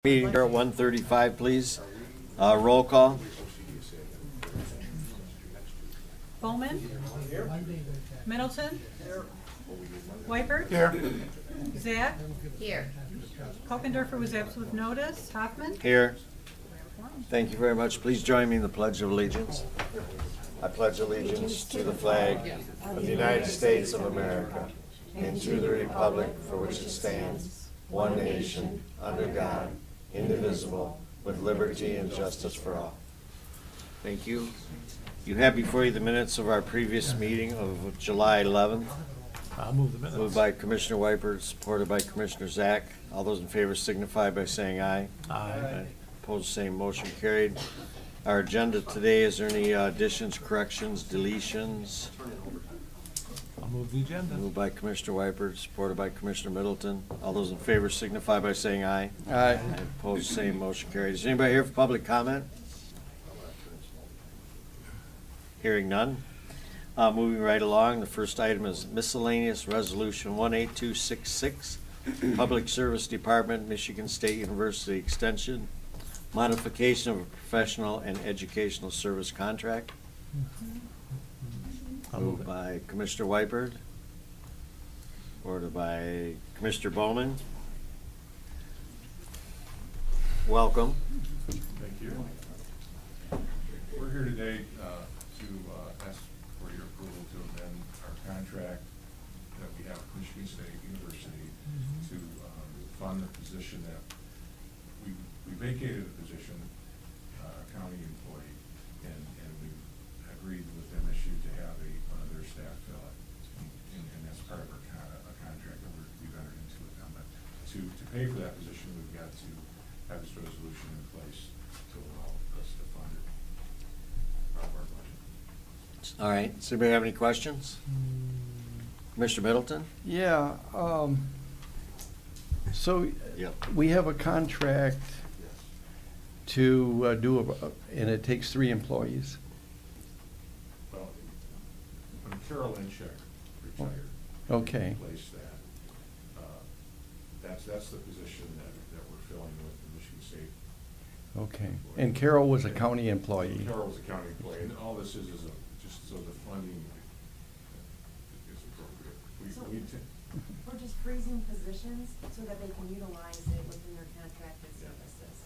Meeting here at 1:35, please. Roll call. Bowman? Middleton? Wypert? Here. Zach? Here. Kokendorfer was absent with notice. Hoffman? Here. Thank you very much. Please join me in the Pledge of Allegiance. I pledge allegiance to the flag of the United States of America and to the republic for which it stands, one nation, under God, indivisible, with liberty and justice for all. Thank you. You have before you the minutes of our previous meeting of July 11th. I'll move the minutes. Moved by Commissioner Wypert, supported by Commissioner Zach. All those in favor signify by saying aye. Aye. Opposed, same, motion carried. Our agenda today, is there any additions, corrections, deletions? I'll move the agenda. Moved by Commissioner Wypert, supported by Commissioner Middleton. All those in favor signify by saying aye. Aye. Opposed, same, motion carried. Is anybody here for public comment? Hearing none. Moving right along, the first item is miscellaneous resolution 18266, Public Service Department, Michigan State University Extension, modification of a professional and educational service contract. I'll move Moved it. by Commissioner Wypert, supported by Commissioner Bowman. Welcome. Thank you. We're here today to ask for your approval to amend our contract that we have with Michigan State University to fund the position that we vacated a position, county employee, and we agreed with MSU to have one of their staff fill it. And that's part of our contract that we've entered into with them. But to pay for that position, we've got to have this resolution in place to allow us to fund it out of our budget. All right, does anybody have any questions? Commissioner Middleton? Yeah, so Yep. we have a contract Yes. to and it takes 3 employees. Well, when Carol Lynchek retired. Okay. Replaced that. That's the position that we're filling with the Michigan State. Okay. And Carol was a county employee. Carol was a county employee, and all this is just so the funding is appropriate. We're just freezing positions so that they can utilize it within their contracted services.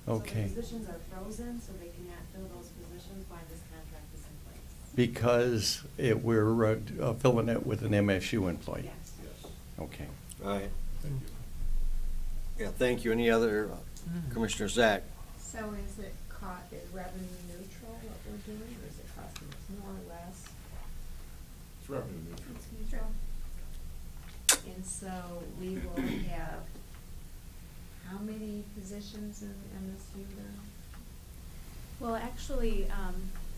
Okay. So the positions are frozen, so they cannot fill those positions while this contract is in place. Because we're filling it with an MSU employee. Yes. Yes, Okay. All right, thank you. yeah, thank you. Any other, Commissioner Zach? So is revenue neutral what we're doing, or is it costing us more or less? It's revenue neutral. It's neutral. And so we will have how many positions in MSU then? Well, actually,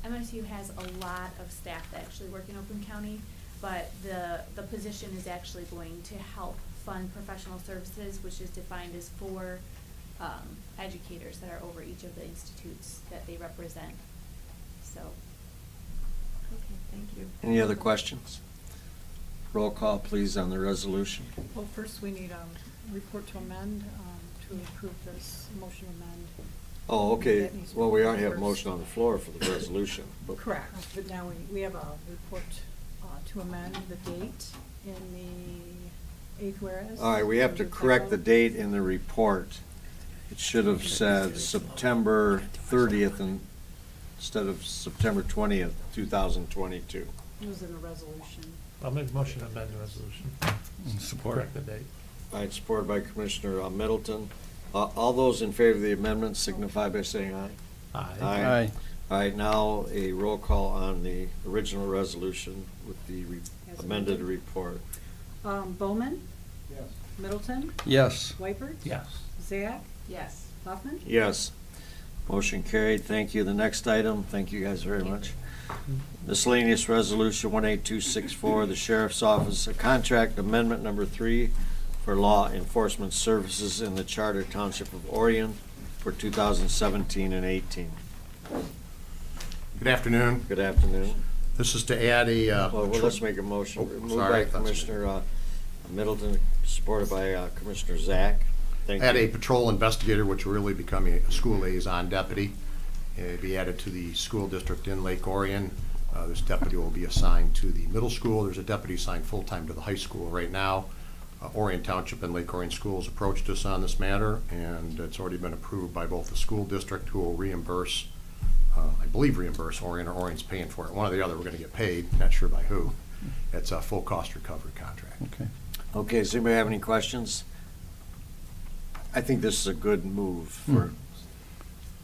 MSU has a lot of staff that actually work in Oakland County, but the position is actually going to help fund professional services, which is defined as 4 educators that are over each of the institutes that they represent. So. Okay, thank you. Any other questions? Roll call, please, on the resolution. Well, first we need a report to amend, to approve this motion amend. Oh, okay. That needs to Well, be we already have a first. motion on the floor for the resolution. but- Correct, but now we have a report to amend the date in the 8th whereas. All right, we have to correct the date in the report. It should have said September 30th instead of September 20th, 2022. It was in a resolution. I'll make a motion to amend the resolution. Support. Correct the date. All right, supported by Commissioner Middleton. All those in favor of the amendment signify by saying aye. Aye. Aye. All right, now a roll call on the original resolution with the As amended amended. report. Bowman? Yes. Middleton? Yes. Wypert? Yes. Zach? Yes. Hoffman? Yes. Motion carried. Thank you. The next item, thank you guys very much. Miscellaneous Resolution 18264, the Sheriff's Office, a contract amendment number 3 for law enforcement services in the Charter Township of Orion for 2017 and 18. Good afternoon. Good afternoon. This is to add a. Well, let's make a motion. Oh, Moved sorry, by I thought you- Commissioner Middleton, supported by Commissioner Zach. Thank Add you. a patrol investigator, which will really become a school liaison deputy. It'd be added to the school district in Lake Orion. This deputy will be assigned to the middle school. There's a deputy assigned full-time to the high school right now. Orion Township and Lake Orion Schools approached us on this matter, and it's already been approved by both the school district, who will reimburse, I believe reimburse Orion, or Orion's paying for it. One or the other, we're going to get paid, not sure by who. It's a full cost recovery contract. Okay. Okay, does anybody have any questions? I think this is a good move for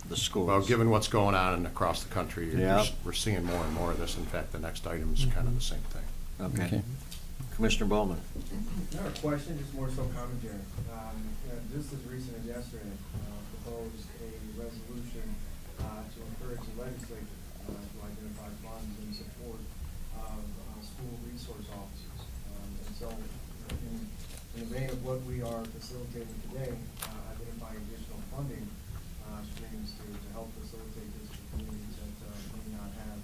the schools. Well, given what's going on across the country, Yeah. we're seeing more and more of this. In fact, the next item is kind of the same thing. Okay. Okay. Commissioner Bowman. Not a question, just more so commentary. Just as recent as yesterday, proposed a resolution to encourage the legislature to identify funds in support of school resource officers. And so, in the vein of what we are facilitating today, identifying additional funding streams to help facilitate this for communities that may not have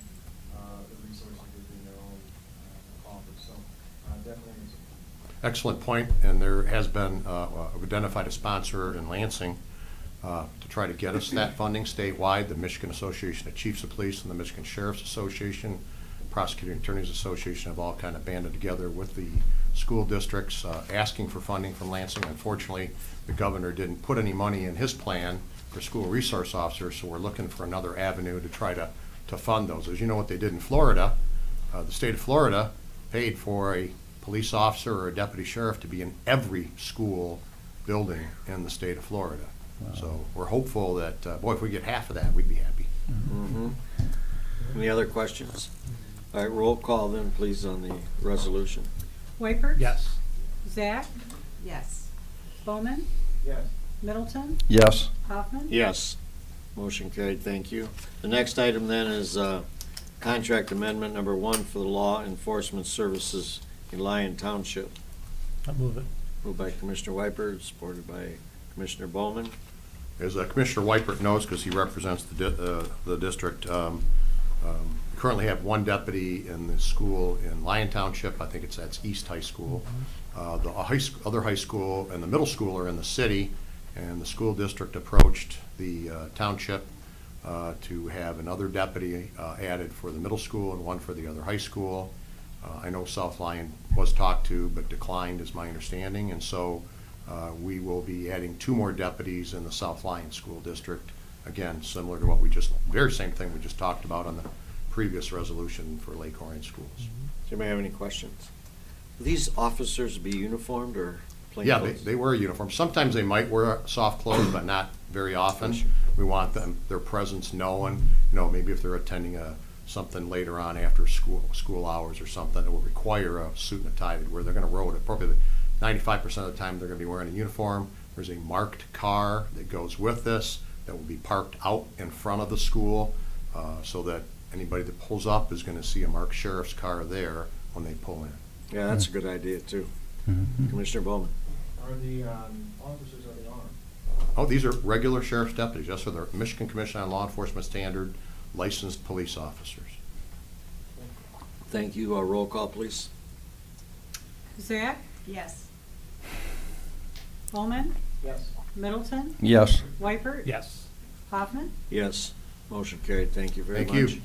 the resources within their own office. So, definitely. Excellent point, and there has been, we've identified a sponsor in Lansing to try to get us that funding statewide. The Michigan Association of Chiefs of Police and the Michigan Sheriff's Association, Prosecuting Attorneys Association have all kind of banded together with the school districts asking for funding from Lansing. Unfortunately, the governor didn't put any money in his plan for school resource officers, so we're looking for another avenue to try to fund those. As you know what they did in Florida, the state of Florida paid for a police officer or a deputy sheriff to be in every school building in the state of Florida. Wow. So we're hopeful that, boy, if we get half of that, we'd be happy. Mm-hmm. Any other questions? All right, roll call then, please, on the resolution. Wypert? Yes. Zach? Yes. Bowman? Yes. Middleton? Yes. Hoffman? Yes. Motion carried, thank you. The next item then is contract amendment number 1 for the law enforcement services in Lyon Township. I'll move it. Moved by Commissioner Wypert, supported by Commissioner Bowman. As Commissioner Wypert knows, because he represents the district, we currently have one deputy in the school in Lyon Township. I think that's East High School. The other high school and the middle school are in the city, and the school district approached the township to have another deputy added for the middle school and one for the other high school. I know South Lyon was talked to but declined, is my understanding, and so we will be adding 2 more deputies in the South Lyon School District. Again, similar to what very same thing we just talked about on the previous resolution for Lake Orion Schools. Does anybody have any questions? Will these officers be uniformed or plain Yeah, clothes? they wear a uniform. Sometimes they might wear soft clothes, but not very often. Sure. We want their presence known. Maybe if they're attending something later on after school hours or something that will require a suit and a tie, where they're going to roll it. Probably 95% of the time they're going to be wearing a uniform. There's a marked car that goes with this that will be parked out in front of the school so that anybody that pulls up is going to see a marked sheriff's car there when they pull in. Yeah, that's a good idea, too. Mhm. Commissioner Bowman. Are the officers, are they armed? Oh, these are regular sheriff's deputies, just for the Michigan Commission on Law Enforcement Standard licensed police officers. Thank you. Roll call, please. Zach? Yes. Bowman? Yes. Middleton? Yes. Wypert? Yes. Hoffman? Yes. Motion carried. Thank you very much. Thank you.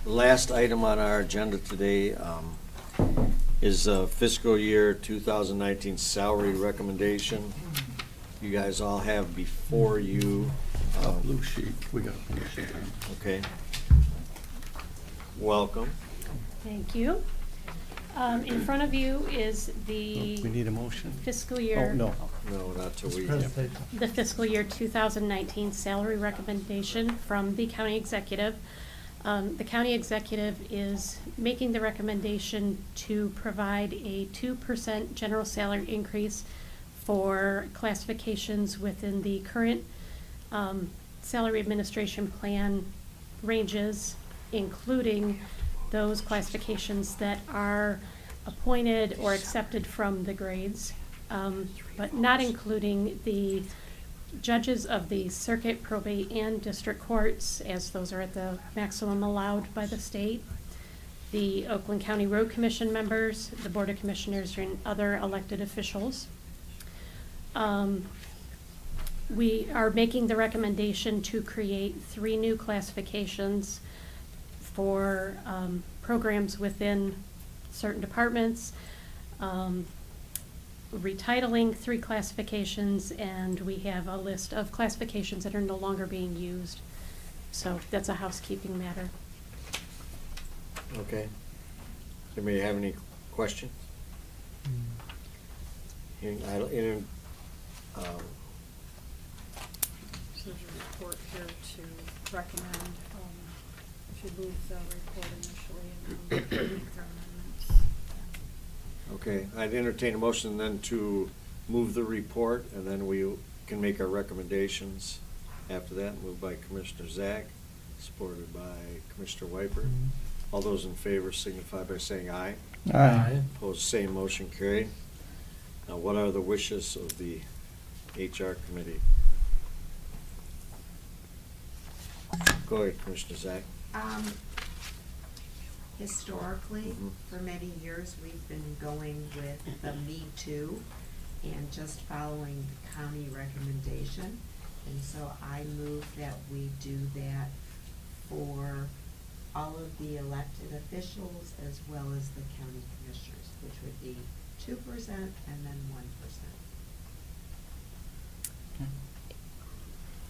The last item on our agenda today is fiscal year 2019 salary recommendation. You guys all have before you. Blue sheet. We got a blue sheet. Okay. Welcome. Thank you. In front of you is We the need a motion? fiscal Oh, year. no. No, not till we. Presentation. The fiscal year 2019 salary recommendation from the county executive. The county executive is making the recommendation to provide a 2% general salary increase for classifications within the current salary administration plan ranges, including those classifications that are appointed or accepted from the grades, but not including the judges of the circuit, probate, and district courts, as those are at the maximum allowed by the state, the Oakland County Road Commission members, the Board of Commissioners, and other elected officials. We are making the recommendation to create 3 new classifications for programs within certain departments, retitling 3 classifications, and we have a list of classifications that are no longer being used. So that's a housekeeping matter. Okay. Does anybody have any question? Hearing, So there's a report here to recommend, if you move the report initially and then make their amendments. okay, I'd entertain a motion then to move the report, and then we can make our recommendations after that. Moved by Commissioner Zach, supported by Commissioner Wiper. All those in favor signify by saying aye. Aye. Opposed, same motion carried. Now, what are the wishes of the HR committee? Go ahead, Commissioner Zach. Historically, Mhm. for many years, we've been going with the Me Too and just following the county recommendation. And so I move that we do that for all of the elected officials as well as the county commissioners, which would be 2% and then 1%.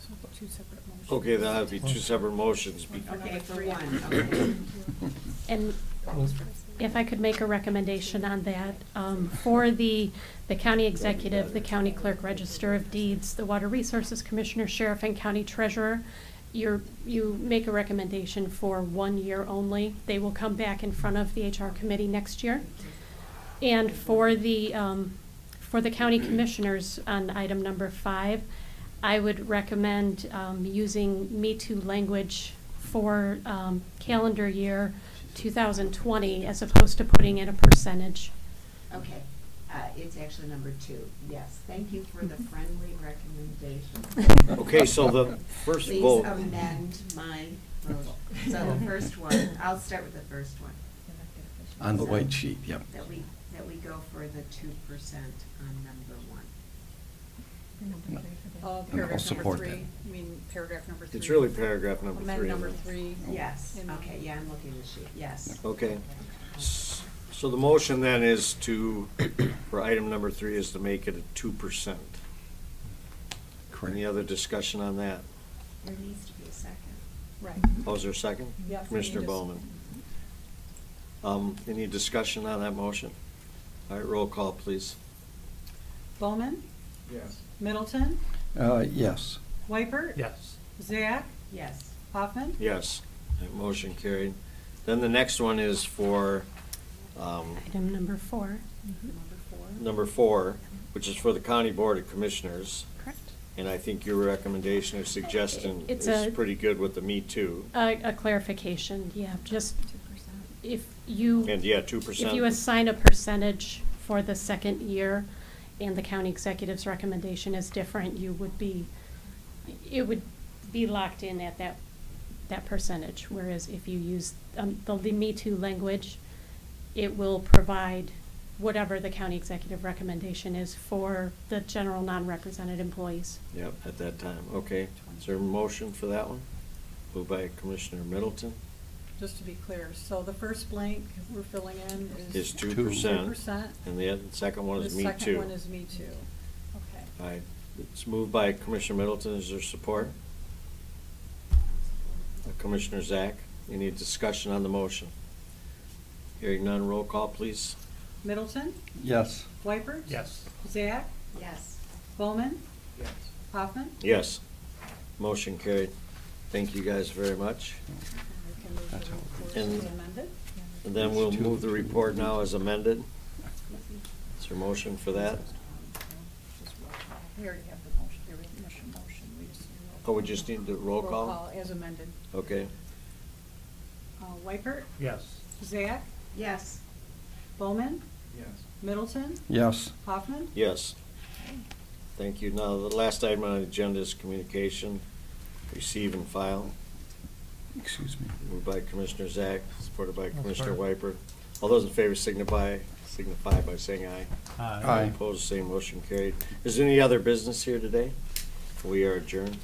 So 2 separate motions. Okay, that'll have to be 2 separate motions. Okay, for one, okay. And if I could make a recommendation on that, for the county executive, the county clerk, register of deeds, the water resources commissioner, sheriff, and county treasurer, you make a recommendation for 1 year only. They will come back in front of the HR committee next year. And for the county commissioners on item number 5, I would recommend using Me Too language for calendar year 2020 as opposed to putting in a percentage. Okay, it's actually number 2, yes. Thank you for the friendly recommendation. Okay, so the first vote. Please amend my motion. So the first one, I'll start with the first one. On the white sheet, yep. That we go for the 2% on number 1. I'll Paragraph support number 3, that. you mean paragraph number 3? It's really paragraph number 3. Amend number 3. Yes, In- okay, yeah, I'm looking at the sheet, yes. Okay. So the motion then is to, for item number 3, is to make it a 2%. Correct. Any other discussion on that? There needs to be a second. Right. Oh, is there a second? Yep, we Commissioner need a Bowman. Any discussion on that motion? All right, roll call, please. Bowman, Yes. Middleton, Yes. Wiper. Yes. Zach, Yes. Hoffman. Yes, that motion carried. Then the next one is for Item number 4. number 4, which is for the County Board of Commissioners. Correct. And I think your recommendation or suggestion It's is a- pretty good with the Me Too. A clarification, yeah, just if you. And yeah, 2%. If you assign a percentage for the second year and the county executive's recommendation is different, it would be locked in at that percentage. Whereas if you use the Me Too language, it will provide whatever the county executive recommendation is for the general non-represented employees. Yep, at that time. Okay. Is there a motion for that one? Moved by Commissioner Middleton. Just to be clear, so the first blank we're filling in Is is 2%. 2%. And the second one is Me The Too. second one is Me Too. Okay. All right. It's moved by Commissioner Middleton. Is there support? Commissioner Zach, any discussion on the motion? Hearing none, roll call, please. Middleton, Yes. Wiper. Yes. Zach, Yes. Bowman, Yes. Hoffman. Yes. Motion carried. Thank you guys very much. We can move the That's all. report And- as amended. And then we'll move the report now as amended. Is there a motion for that? We already have the motion, the initial motion. We just need roll Oh, we call. just need the roll call? Roll call as amended. Okay. Wiper, Yes. Zach, Yes. Bowman, Yes. Middleton, Yes. Hoffman. Yes. Thank you. Now, the last item on the agenda is communication, receive and file. Excuse me. Moved by Commissioner Zach, supported by That's Commissioner fine. Wiper. All those in favor signify by saying aye. Aye. Aye. Opposed, same motion carried. Is there any other business here today? We are adjourned.